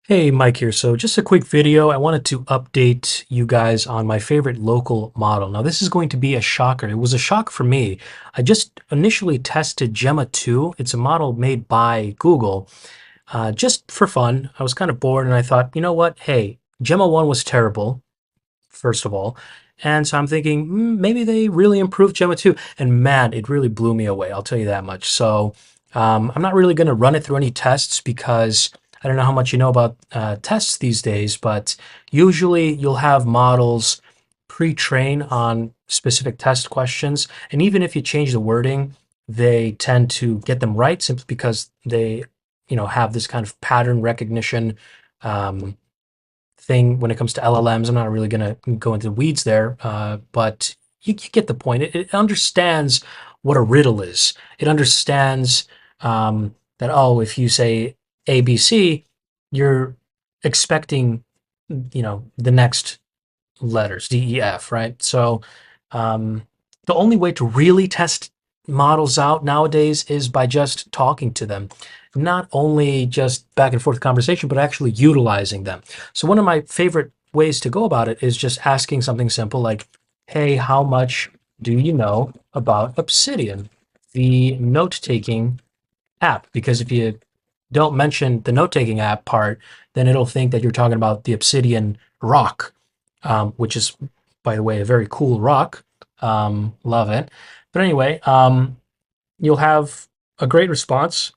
Hey, Mike here. So just a quick video. I wanted to update you guys on my favorite local model. Now, this is going to be a shocker. It was a shock for me. I just initially tested Gemma 2. It's a model made by Google, just for fun. I was kind of bored and I thought, you know what? Hey, Gemma 1 was terrible, first of all. And so I'm thinking, maybe they really improved Gemma 2. And man, it really blew me away. I'll tell you that much. So I'm not really going to run it through any tests because I don't know how much you know about tests these days, but usually you'll have models pre-train on specific test questions. And even if you change the wording, they tend to get them right simply because they, have this kind of pattern recognition um, thing when it comes to LLMs. I'm not really going to go into the weeds there, but you get the point. It understands what a riddle is. It understands that, oh, if you say ABC, you're expecting, the next letters, D, E, F, right? So the only way to really test models out nowadays is by just talking to them, not only just back and forth conversation, but actually utilizing them. So one of my favorite ways to go about it is just asking something simple like, hey, how much do you know about Obsidian, the note-taking app? Because if you don't mention the note-taking app part, then it'll think that you're talking about the Obsidian rock, which is, by the way, a very cool rock. Love it. But anyway, you'll have a great response.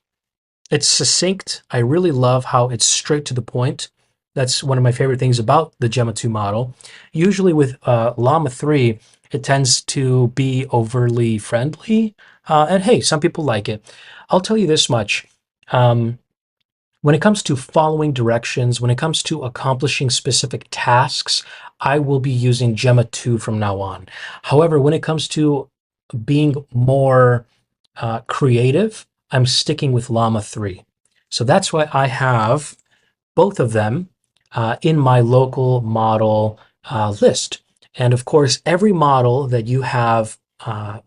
It's succinct. I really love how it's straight to the point. That's one of my favorite things about the Gemma 2 model. Usually with Llama 3, it tends to be overly friendly. And hey, some people like it. I'll tell you this much. When it comes to following directions, when it comes to accomplishing specific tasks, I will be using Gemma 2 from now on. However, when it comes to being more creative, I'm sticking with Llama 3. So that's why I have both of them in my local model list. And of course, every model that you have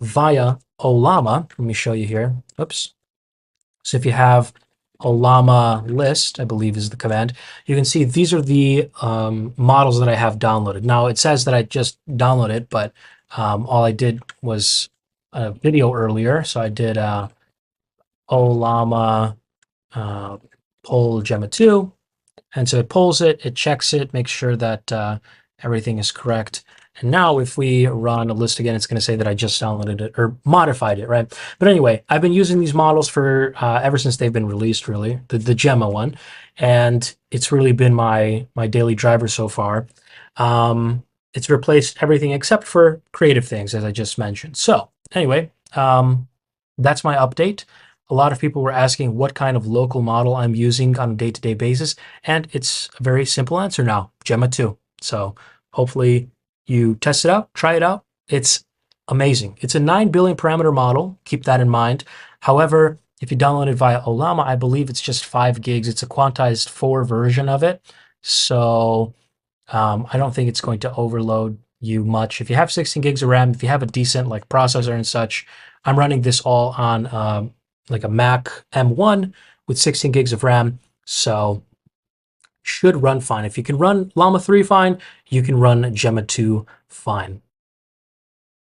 via Ollama, let me show you here. Oops. So if you have Ollama list, I believe is the command, you can see these are the models that I have downloaded. Now it says that I just downloaded, but all I did was a video earlier. So I did Ollama poll Gemma 2. And so it polls it, it checks it, makes sure that everything is correct. And now if we run a list again, it's going to say that I just downloaded it or modified it, right? But anyway, I've been using these models for ever since they've been released, really, the Gemma one. And it's really been my daily driver so far. It's replaced everything except for creative things, as I just mentioned. So anyway, that's my update. A lot of people were asking what kind of local model I'm using on a day-to-day basis, and it's a very simple answer now, Gemma 2. So hopefully you test it out, try it out. It's amazing. It's a 9 billion parameter model. Keep that in mind. However, if you download it via Ollama, I believe it's just 5 gigs. It's a quantized 4 version of it. So I don't think it's going to overload you much. If you have 16 gigs of RAM, if you have a decent like processor and such, I'm running this all on like a Mac M1 with 16 gigs of RAM. So should run fine. If you can run Llama 3 fine, you can run Gemma 2 fine.